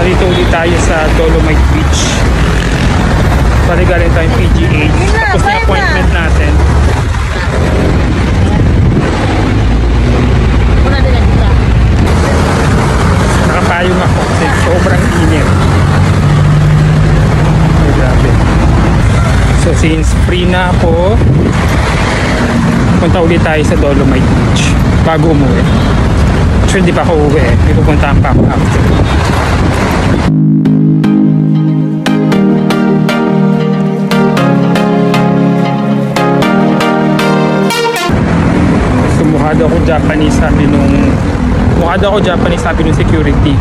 Dito ulit tayo sa Dolomite Beach. Bali galing tayong PGH. Tapos na appointment natin. Nakapayong ako kasi sobrang init. Ay, grabe. So since free na ako, punta ulit tayo sa Dolomite Beach bago umuwi. Actually di pa ako uwi eh. May pupuntahan pa ako after. So mukha daw ako Japanese sabi nung security.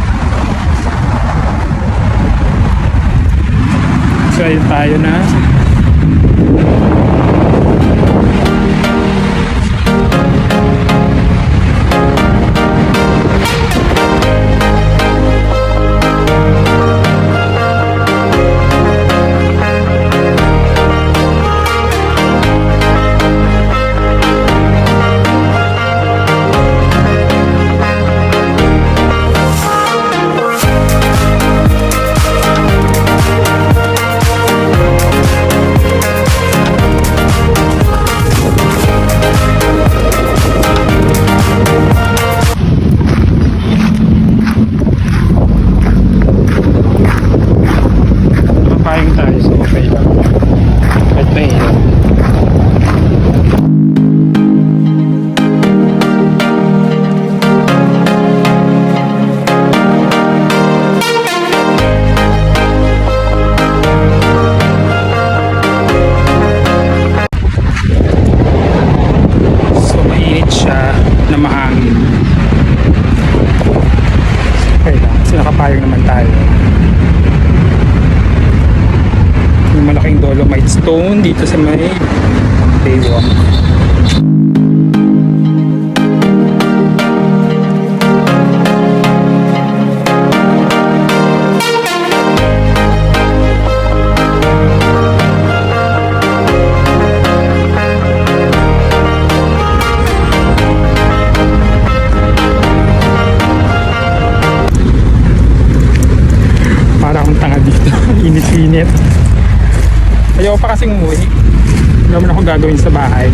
So ayun tayo na. Nakapayong naman tayo. Yung malaking Dolomite Stone dito sa may Baywalk. Para akong tanga dito. Init-init. Ayaw pa kasing umuwi. Wala mo na akong gagawin sa bahay.